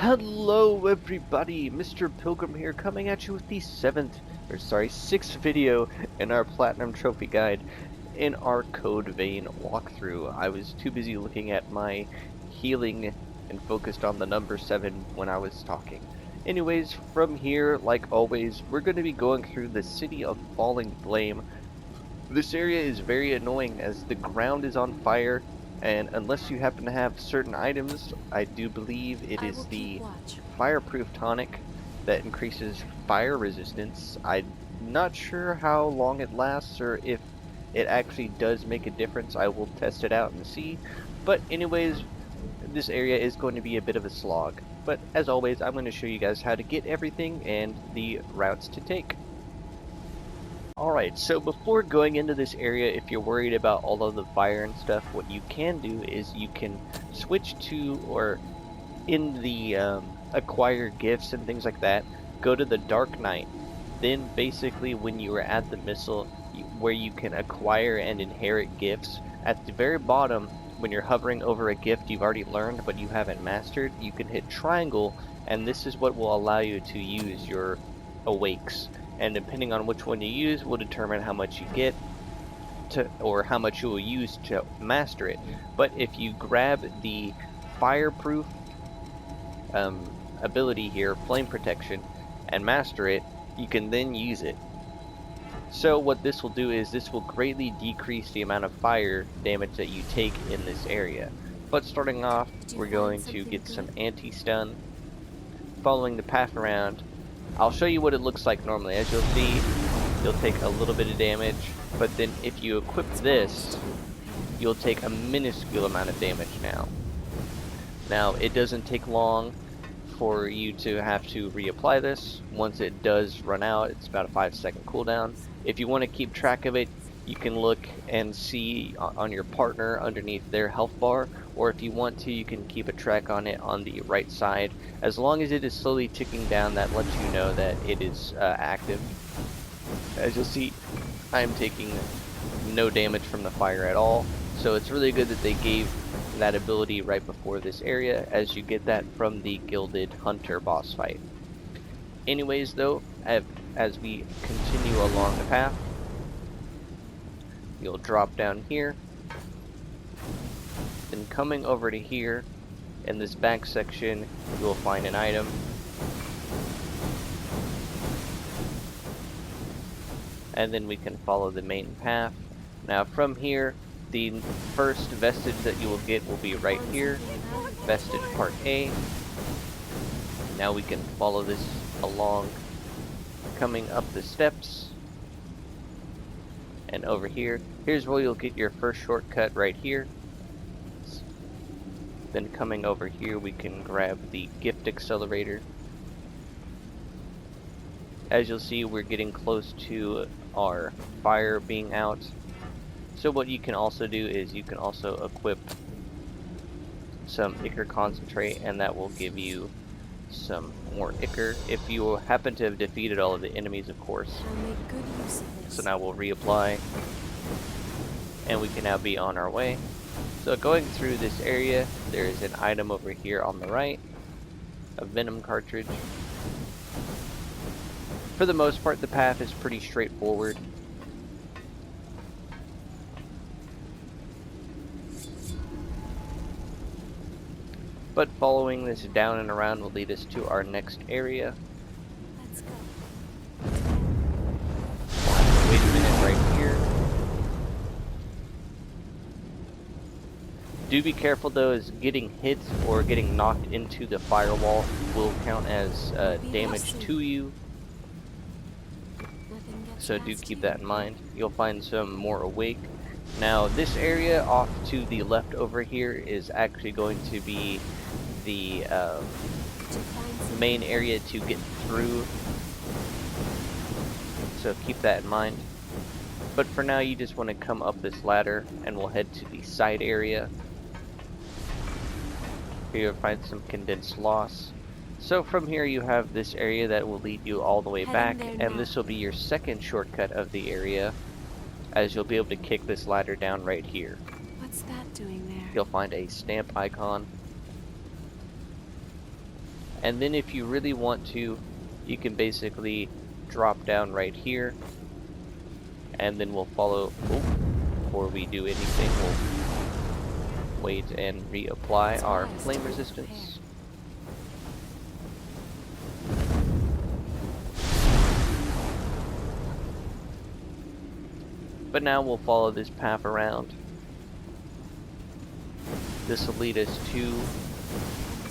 Hello everybody, Mr. Pilgrim here, coming at you with the sixth video in our Platinum Trophy Guide in our Code Vein walkthrough. I was too busy looking at my healing and focused on the number 7 when I was talking. Anyways, from here, like always, we're going to be going through the City of Falling Flame. This area is very annoying as the ground is on fire. And unless you happen to have certain items, I do believe it is the fireproof tonic that increases fire resistance. I'm not sure how long it lasts or if it actually does make a difference. I will test it out and see. But anyways, this area is going to be a bit of a slog. But as always, I'm going to show you guys how to get everything and the routes to take. Alright, so before going into this area, if you're worried about all of the fire and stuff, what you can do is you can switch to, or in the acquire gifts and things like that, go to the Dark Knight. Then basically when you are at the missile where you can acquire and inherit gifts, at the very bottom when you're hovering over a gift you've already learned but you haven't mastered, you can hit triangle, and this is what will allow you to use your awakes. And depending on which one you use will determine how much you get to, or how much you will use to master it. But if you grab the fireproof ability here, flame protection, and master it, you can then use it. So what this will do is this will greatly decrease the amount of fire damage that you take in this area. But starting off, we're going to get some anti-stun. Following the path around, I'll show you what it looks like normally. As you'll see, you'll take a little bit of damage, but then if you equip this, you'll take a minuscule amount of damage now. Now, it doesn't take long for you to have to reapply this. Once it does run out, it's about a 5-second cooldown. If you want to keep track of it, you can look and see on your partner underneath their health bar, or if you want to, you can keep a track on it on the right side. As long as it is slowly ticking down, that lets you know that it is active. As you'll see, I am taking no damage from the fire at all, so it's really good that they gave that ability right before this area, as you get that from the Gilded Hunter boss fight. Anyways though, as we continue along the path, you'll drop down here, then coming over to here, in this back section, you will find an item. And then we can follow the main path. Now from here, the first vestige that you will get will be right here, vestige part A. Now we can follow this along, coming up the steps. And over here, here's where you'll get your first shortcut right here. Then coming over here, we can grab the gift accelerator. As you'll see, we're getting close to our fire being out. So what you can also do is you can also equip some Ichor concentrate, and that will give you some more Ichor if you happen to have defeated all of the enemies, of course. So now we'll reapply, and we can now be on our way. So going through this area, there is an item over here on the right, a venom cartridge. For the most part, the path is pretty straightforward. But following this down and around will lead us to our next area. Let's go. Wait a minute right here. Do be careful though, as getting hit or getting knocked into the firewall will count as damage to you. So do keep that in mind. You'll find some more awake. Now this area off to the left over here is actually going to be the main area to get through. So keep that in mind. But for now you just want to come up this ladder and we'll head to the side area. Here you'll find some condensed loss. So from here you have this area that will lead you all the way back, and this will be your second shortcut of the area, as you'll be able to kick this ladder down right here. What's that doing there? You'll find a stamp icon, And then if you really want to, you can basically drop down right here, and then we'll follow. Before we do anything, we'll wait and reapply our flame resistance. But now we'll follow this path around. This will lead us to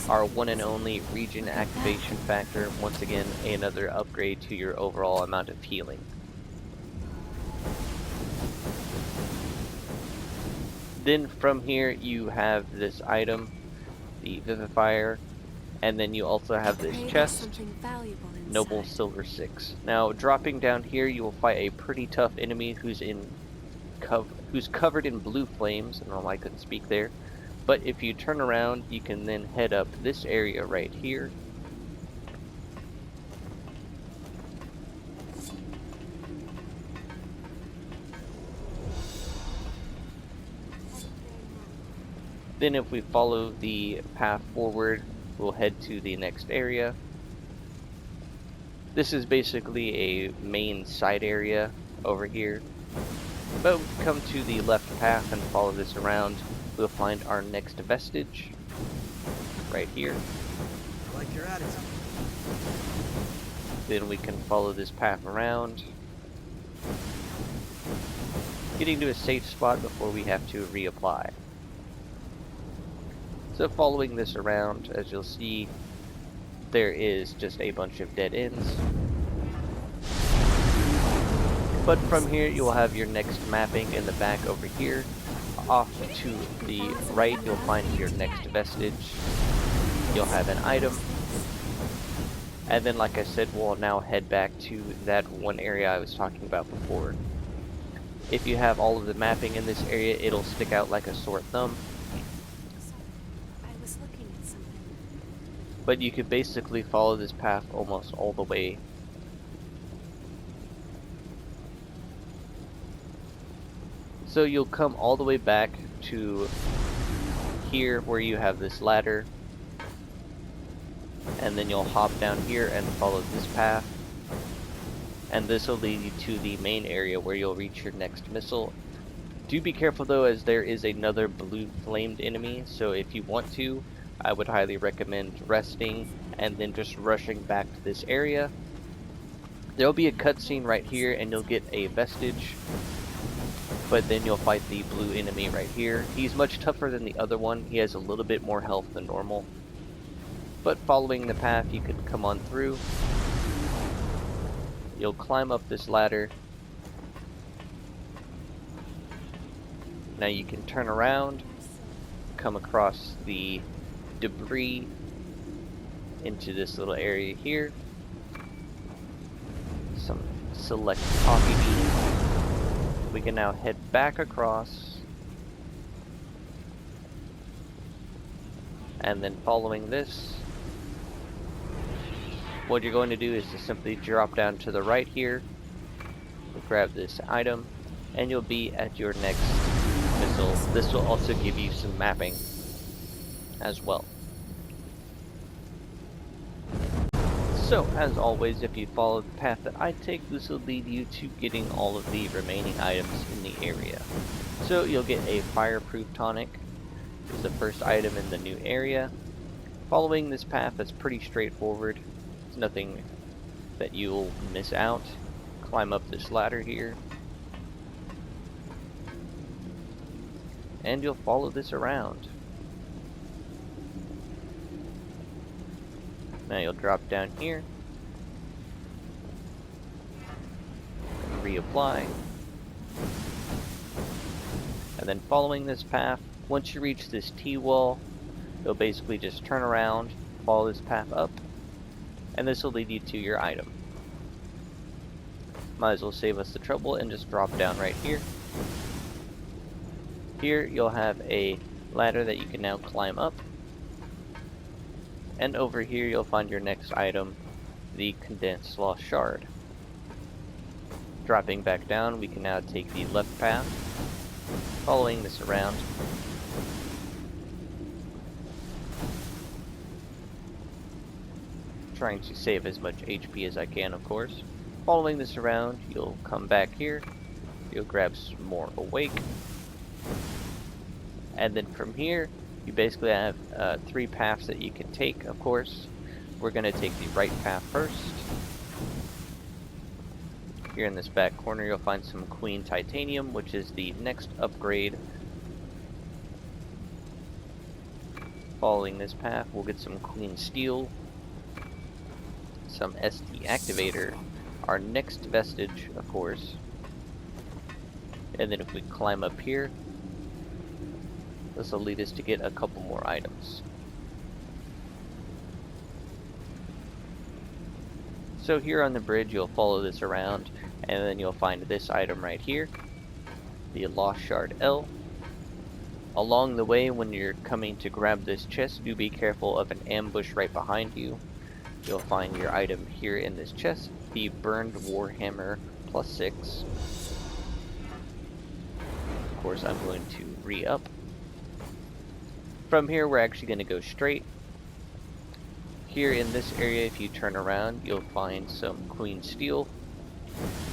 our one and only region activation factor. Once again, another upgrade to your overall amount of healing. Then from here you have this item, the Vivifier, and then you also have this chest, Noble Silver 6. Now dropping down here you will fight a pretty tough enemy who's covered in blue flames. I don't know why I couldn't speak there. But if you turn around, you can then head up this area right here. Then if we follow the path forward, we'll head to the next area. This is basically a main side area over here. But if we come to the left path and follow this around, we'll find our next vestige right here. Like you're at it. Then we can follow this path around, getting to a safe spot before we have to reapply. So following this around, as you'll see, there is just a bunch of dead ends. But from here you will have your next mapping in the back over here. Off to the right you'll find your next vestige. You'll have an item. And then like I said, we'll now head back to that one area I was talking about before. If you have all of the mapping in this area, it'll stick out like a sore thumb. But you could basically follow this path almost all the way. So you'll come all the way back to here where you have this ladder. And then you'll hop down here and follow this path. And this will lead you to the main area where you'll reach your next missile. Do be careful though, as there is another blue flamed enemy, so if you want to, I would highly recommend resting and then just rushing back to this area. There'll be a cutscene right here and you'll get a vestige, but then you'll fight the blue enemy right here. He's much tougher than the other one. He has a little bit more health than normal. But following the path, you can come on through. You'll climb up this ladder. Now you can turn around, come across the debris into this little area here. Some select coffee beans. We can now head back across. And then following this, what you're going to do is to simply drop down to the right here, grab this item, and you'll be at your next missile. This will also give you some mapping as well. So, as always, if you follow the path that I take, this will lead you to getting all of the remaining items in the area. So, you'll get a fireproof tonic. This is the first item in the new area. Following this path, that's pretty straightforward. It's nothing that you'll miss out. Climb up this ladder here. And you'll follow this around. Now you'll drop down here. And reapply. And then following this path, once you reach this T-wall, you'll basically just turn around, follow this path up, and this will lead you to your item. Might as well save us the trouble and just drop down right here. Here you'll have a ladder that you can now climb up. And over here you'll find your next item, the Condensed Lost Shard. Dropping back down, we can now take the left path, following this around. trying to save as much HP as I can, of course. Following this around, you'll come back here, you'll grab some more awake, and then from here, you basically have 3 paths that you can take, of course. We're going to take the right path first. Here in this back corner, you'll find some Queen Titanium, which is the next upgrade. Following this path, we'll get some Queen Steel, some SD Activator, our next vestige, of course. And then if we climb up here, this will lead us to get a couple more items. So here on the bridge, you'll follow this around, and then you'll find this item right here, the Lost Shard L. Along the way, when you're coming to grab this chest, do be careful of an ambush right behind you. You'll find your item here in this chest, the Burned Warhammer +6. Of course, I'm going to re-up. From here, we're actually going to go straight. Here in this area, if you turn around, you'll find some Queen Steel.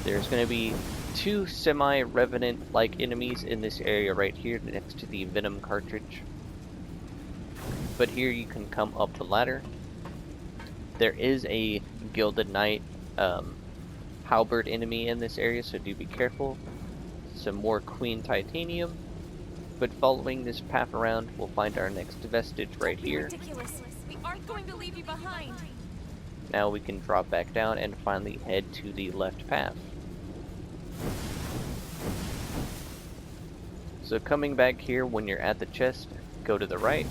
There's going to be 2 semi-revenant-like enemies in this area right here next to the Venom cartridge. But here you can come up the ladder. There is a Gilded Knight halberd enemy in this area, so do be careful. Some more Queen Titanium. But following this path around, we'll find our next vestige right here. Ridiculous. We aren't going to leave you behind. Now we can drop back down and finally head to the left path. So coming back here, when you're at the chest, go to the right.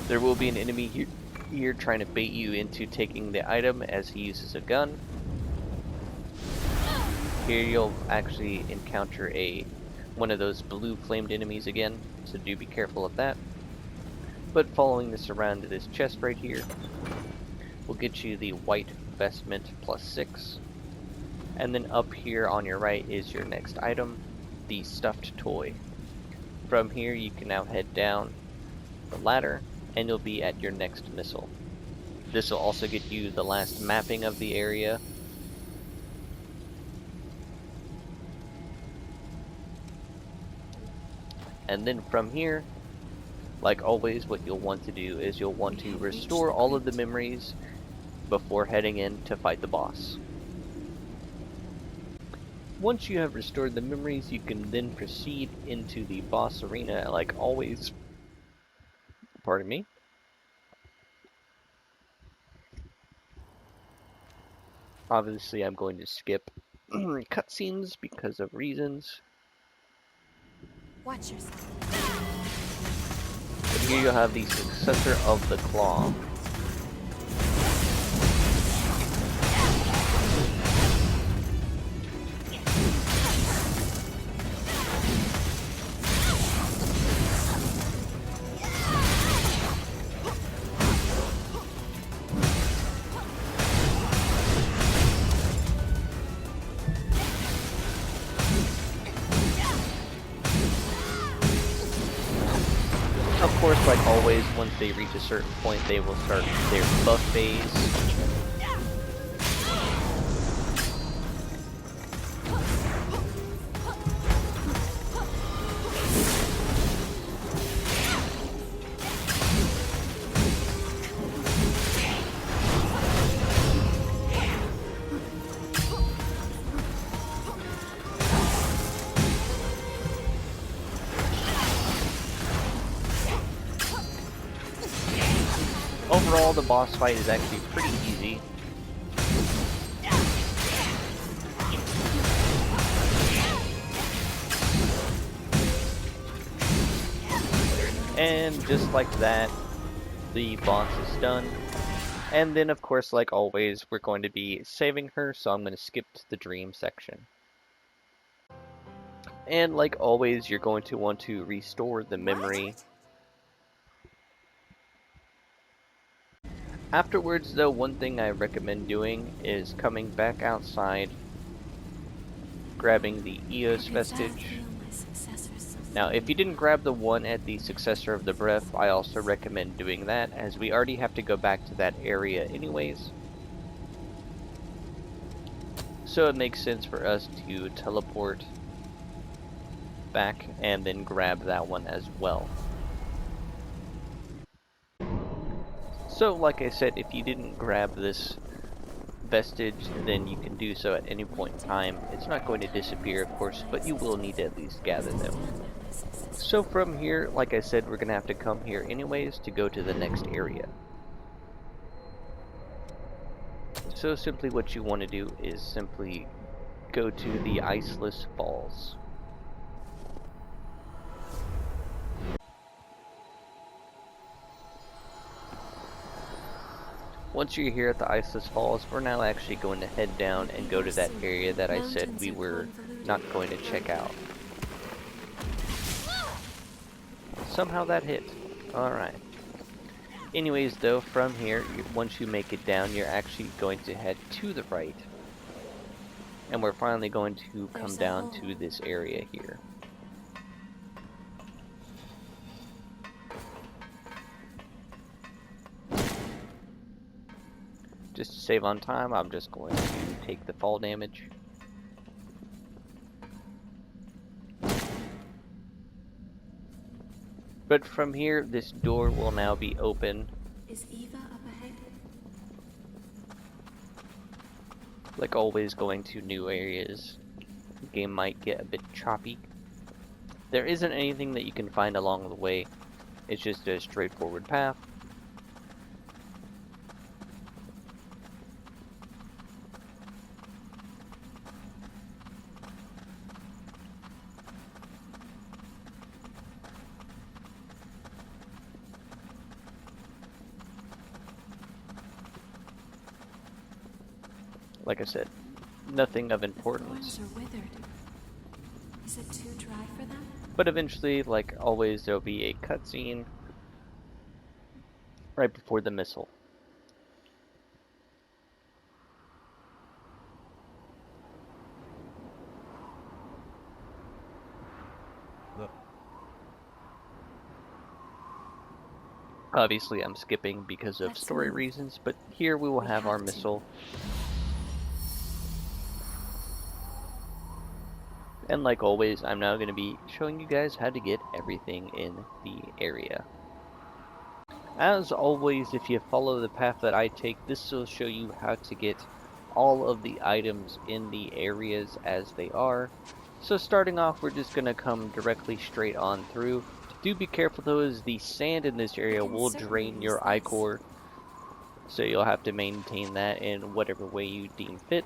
There will be an enemy here trying to bait you into taking the item as he uses a gun. Here you'll actually encounter one of those blue flamed enemies again, so do be careful of that. But following this around to this chest right here will get you the white vestment +6. And then up here on your right is your next item, the stuffed toy. From here you can now head down the ladder and you'll be at your next missile. This will also get you the last mapping of the area. And then from here, like always, what you'll want to do is you'll want to restore all of the memories before heading in to fight the boss. Once you have restored the memories, you can then proceed into the boss arena like always. Pardon me. Obviously, I'm going to skip cutscenes because of reasons. Watch yourself. But here you'll have the successor of the claw. Of course, like always, once they reach a certain point, they will start their buff phase. Overall, the boss fight is actually pretty easy. And just like that, the boss is done. And then, of course, like always, we're going to be saving her, so I'm going to skip to the dream section. And like always, you're going to want to restore the memory. Afterwards, though, one thing I recommend doing is coming back outside, grabbing the EOS vestige, Now, if you didn't grab the one at the Successor of the Breath, I also recommend doing that, as we already have to go back to that area anyways. So it makes sense for us to teleport back and then grab that one as well. So, like I said, if you didn't grab this vestige, then you can do so at any point in time. It's not going to disappear, of course, but you will need to at least gather them. So from here, like I said, we're going to have to come here anyways to go to the next area. So simply what you want to do is simply go to the Iceless Falls. Once you're here at the Iceless Falls, we're now actually going to head down and go to that area that I said we were not going to check out. Somehow that hit. Alright. Anyways though, from here, once you make it down, you're actually going to head to the right. And we're finally going to come down to this area here. Just to save on time, I'm just going to take the fall damage. But from here, this door will now be open. Is Eva up ahead? Like always, going to new areas, the game might get a bit choppy. There isn't anything that you can find along the way. It's just a straightforward path. Like I said, nothing of importance. Thorns are withered. Is it too dry for them? But eventually, like always, there'll be a cutscene right before the missile. Look. Obviously, I'm skipping because of story reasons, but here we will have our missile. And like always, I'm now going to be showing you guys how to get everything in the area. As always, if you follow the path that I take, this will show you how to get all of the items in the areas as they are. So starting off, we're just going to come directly straight on through. Do be careful though, as the sand in this area will drain your ichor. So you'll have to maintain that in whatever way you deem fit.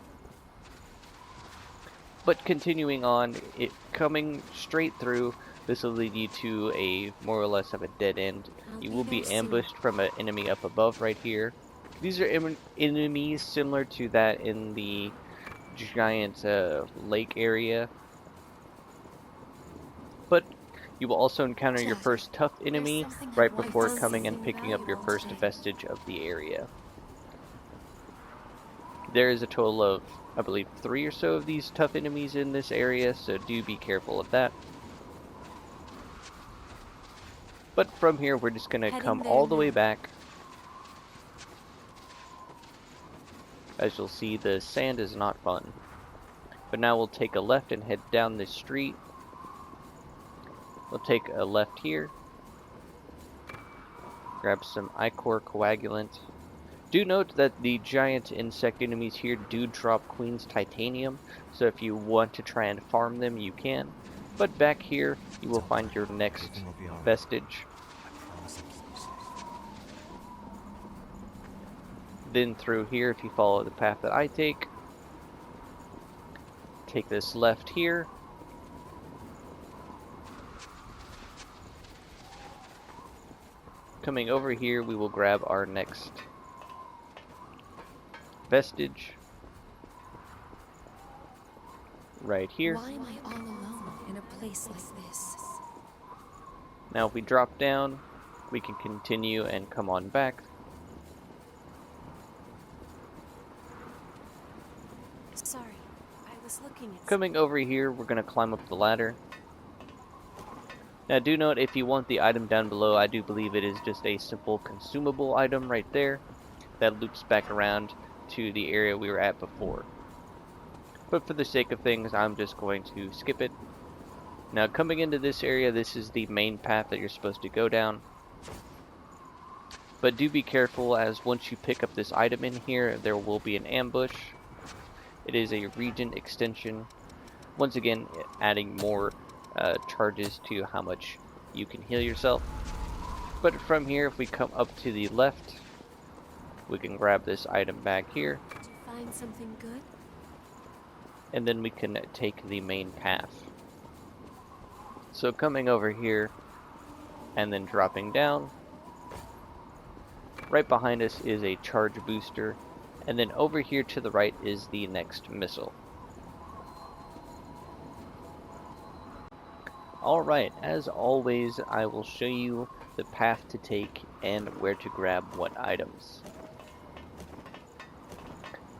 But continuing on, coming straight through, this will lead you to a more or less of a dead end. You will be ambushed from an enemy up above right here. These are enemies similar to that in the giant lake area. But you will also encounter your first tough enemy right before coming and picking up your first vestige of the area. There is a total of, I believe, 3 or so of these tough enemies in this area, so do be careful of that. But from here, we're just going to come all the way back. As you'll see, the sand is not fun. But now we'll take a left and head down this street. We'll take a left here. Grab some ichor coagulant. Do note that the giant insect enemies here do drop Queen's Titanium, so if you want to try and farm them, you can. But back here, you will find your next vestige. Then through here, if you follow the path that I take this left here. Coming over here, we will grab our next vestige right here. Why am I all alone in a place like this? Now if we drop down, we can continue and come on back. Sorry, I was looking at Coming over here, we're going to climb up the ladder. Now do note, if you want the item down below, I do believe it is just a simple consumable item right there that loops back around to the area we were at before. But for the sake of things, I'm just going to skip it. Now coming into this area, this is the main path that you're supposed to go down. But do be careful, as once you pick up this item in here, there will be an ambush. It is a region extension. Once again, adding more charges to how much you can heal yourself. But from here, if we come up to the left, we can grab this item back here. Did you find something good? And then we can take the main path. So coming over here, and then dropping down, right behind us is a charge booster, and then over here to the right is the next missile. Alright, as always, I will show you the path to take and where to grab what items.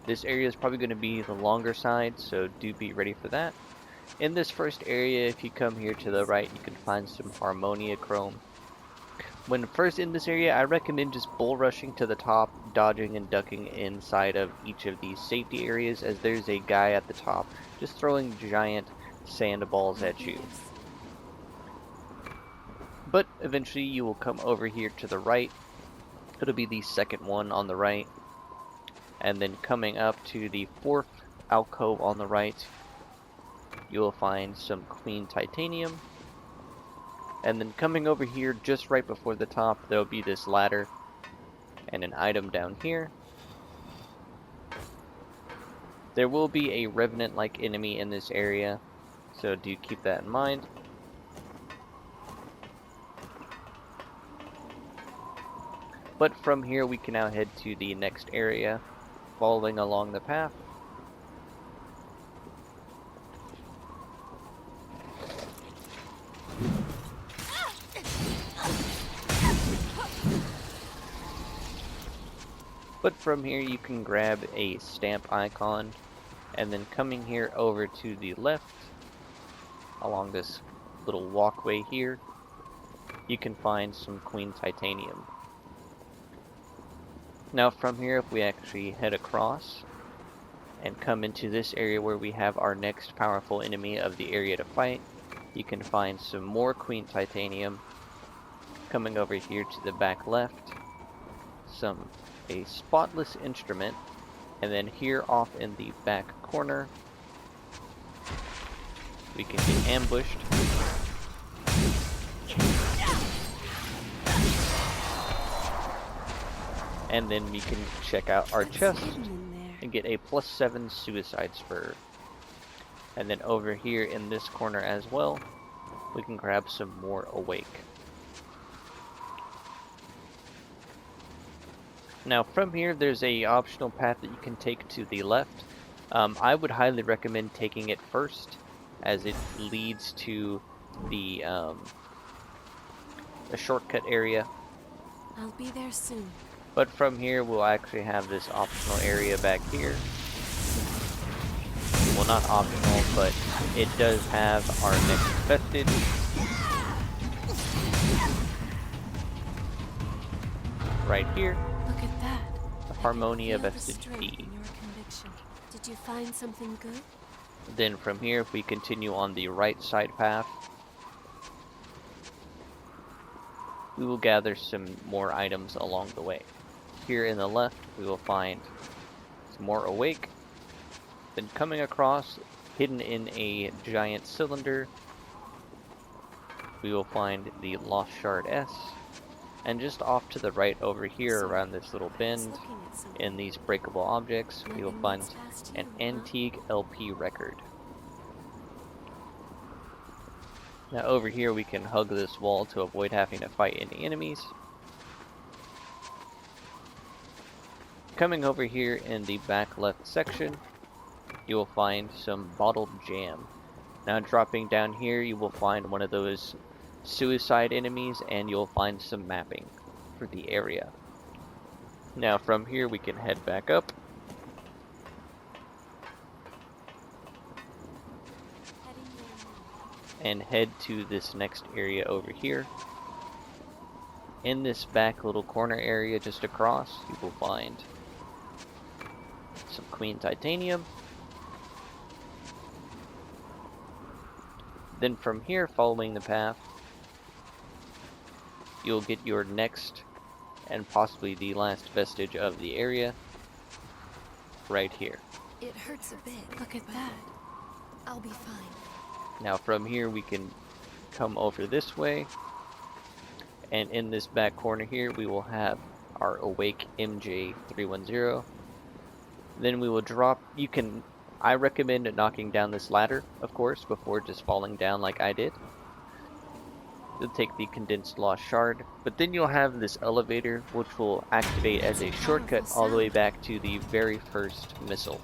This area is probably going to be the longer side, so do be ready for that. In this first area, if you come here to the right, you can find some Harmonia Chrome. When first in this area, I recommend just bull rushing to the top, dodging and ducking inside of each of these safety areas, as there's a guy at the top just throwing giant sandballs at you. But eventually you will come over here to the right. It'll be the second one on the right. And then coming up to the fourth alcove on the right, you will find some Queen Titanium. And then coming over here just right before the top, there will be this ladder and an item down here. There will be a Revenant-like enemy in this area, so do keep that in mind. But from here we can now head to the next area, following along the path. But from here you can grab a stamp icon, and then coming here over to the left, along this little walkway here, you can find some Queen Titanium. Now from here, if we actually head across and come into this area where we have our next powerful enemy of the area to fight, you can find some more Queen Titanium. Coming over here to the back left, a spotless instrument, and then here off in the back corner, we can get ambushed. And then we can check out our chest and get a +7 suicide spur. And then over here in this corner as well, we can grab some more awake. Now from here, there's a optional path that you can take to the left. I would highly recommend taking it first, as it leads to the a shortcut area. I'll be there soon. But from here, we'll actually have this optional area back here. Well, not optional, but it does have our next vestige. Right here. Look at that. The Harmonia Feel the Vestige strength B. in your conviction. Did you find something good? Then from here, if we continue on the right side path, we will gather some more items along the way. Here in the left, we will find some more awake. Then coming across, hidden in a giant cylinder, we will find the Lost Shard S. And just off to the right over here, around this little bend, in these breakable objects, we will find an antique LP record. Now over here we can hug this wall to avoid having to fight any enemies. Coming over here in the back left section, you will find some bottled jam. Now dropping down here, you will find one of those suicide enemies, and you'll find some mapping for the area. Now from here we can head back up. and head to this next area over here. In this back little corner area just across, you will find some Queen Titanium. Then from here, following the path, you'll get your next and possibly the last vestige of the area right here. It hurts a bit. Look at that. I'll be fine. Now from here we can come over this way, and in this back corner here we will have our Awake MJ310. Then we will drop, I recommend knocking down this ladder, of course, before just falling down like I did. You'll take the Condensed Lost Shard, but then you'll have this elevator which will activate as a shortcut all the way back to the very first missile.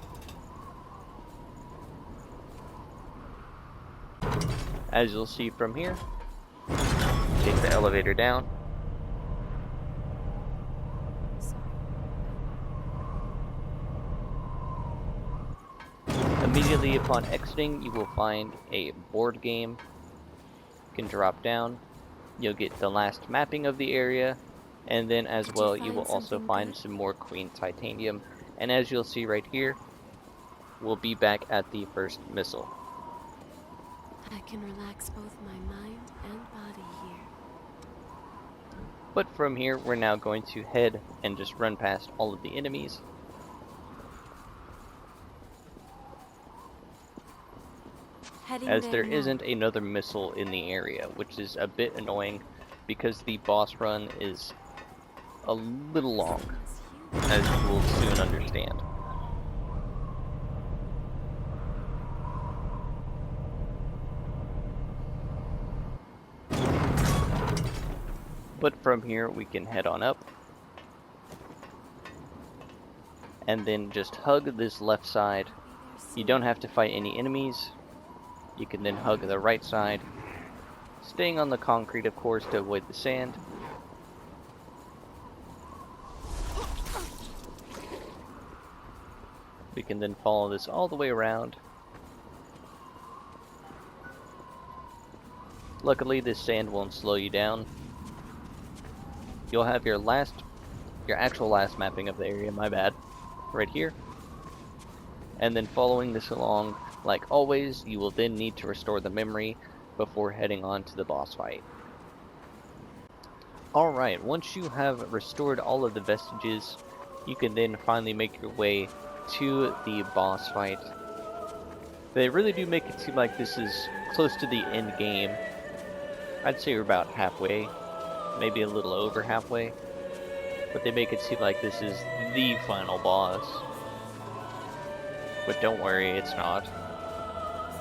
As you'll see from here, take the elevator down. Immediately upon exiting, you will find a board game. You can drop down. You'll get the last mapping of the area, and then as well you will also find some more Queen Titanium. And as you'll see right here, we'll be back at the first missile. I can relax both my mind and body here. But from here, we're now going to head and just run past all of the enemies. As there isn't another missile in the area, which is a bit annoying because the boss run is a little long, as you will soon understand. But from here we can head on up and then just hug this left side. You don't have to fight any enemies. You can then hug the right side, staying on the concrete of course to avoid the sand. We can then follow this all the way around. Luckily this sand won't slow you down. You'll have your actual last mapping of the area, my bad, right here. And then following this along, like always, you will then need to restore the memory before heading on to the boss fight. Alright, once you have restored all of the vestiges, you can then finally make your way to the boss fight. They really do make it seem like this is close to the end game. I'd say we're about halfway. Maybe a little over halfway, but they make it seem like this is the final boss. But don't worry, it's not.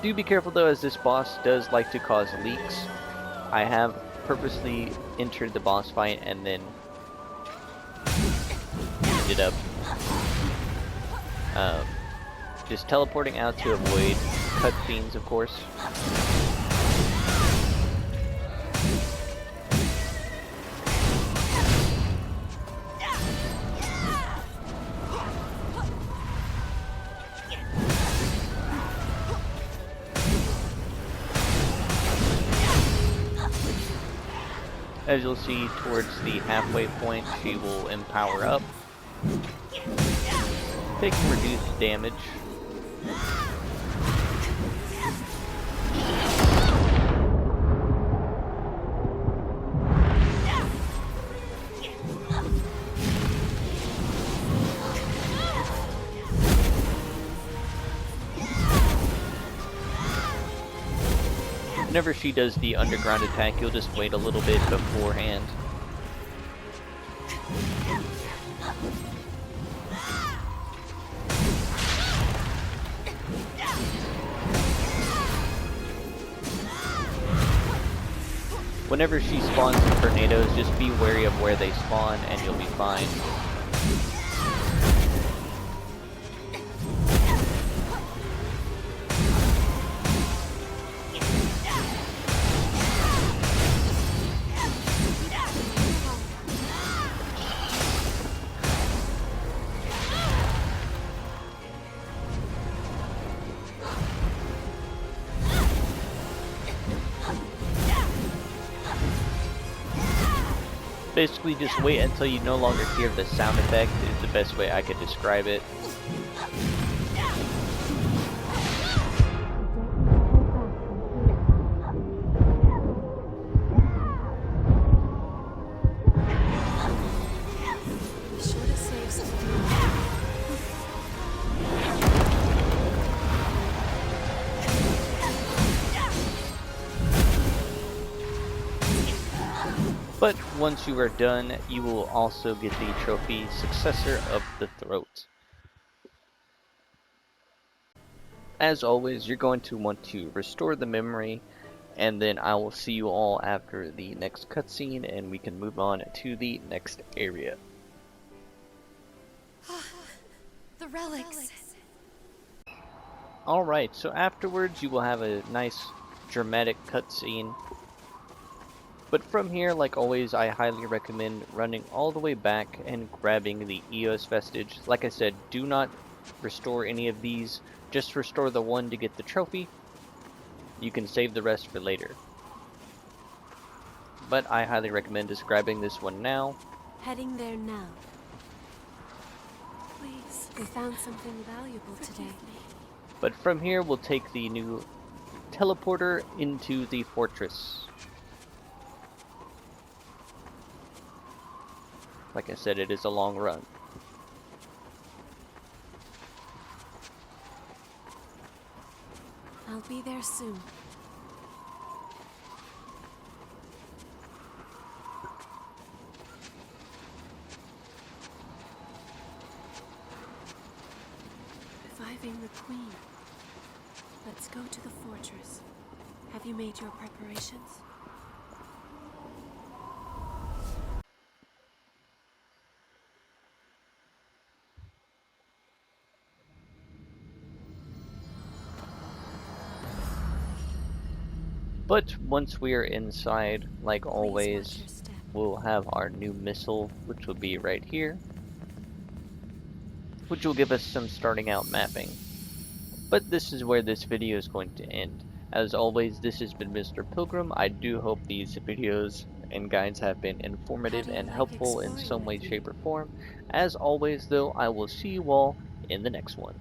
Do be careful though, as this boss does like to cause leaks. I have purposely entered the boss fight and then ended up just teleporting out to avoid cutscenes, of course. As you'll see towards the halfway point, she will empower up, taking reduced damage. Whenever she does the underground attack, you'll just wait a little bit beforehand. Whenever she spawns in tornadoes, just be wary of where they spawn and you'll be fine. Basically, just wait until you no longer hear the sound effect is the best way I could describe it. Be sure to save some. But once you are done, you will also get the trophy Successor of the Throat. As always, you're going to want to restore the memory, and then I will see you all after the next cutscene and we can move on to the next area. The relics. Alright, so afterwards you will have a nice dramatic cutscene. But from here, like always, I highly recommend running all the way back and grabbing the EOS vestige. Like I said, do not restore any of these, just restore the one to get the trophy. You can save the rest for later. But I highly recommend just grabbing this one now. Heading there now. Please, we found something valuable today. But from here, we'll take the new teleporter into the fortress. Like I said, it is a long run. I'll be there soon. Reviving the Queen. Let's go to the fortress. Have you made your preparations? But once we are inside, like Please watch always, your step. we'll have our new missile, which will be right here, which will give us some starting out mapping. But this is where this video is going to end. As always, this has been Mr. Pilgrim. I do hope these videos and guides have been informative and helpful in some way, shape, or form. As always, though, I will see you all in the next one.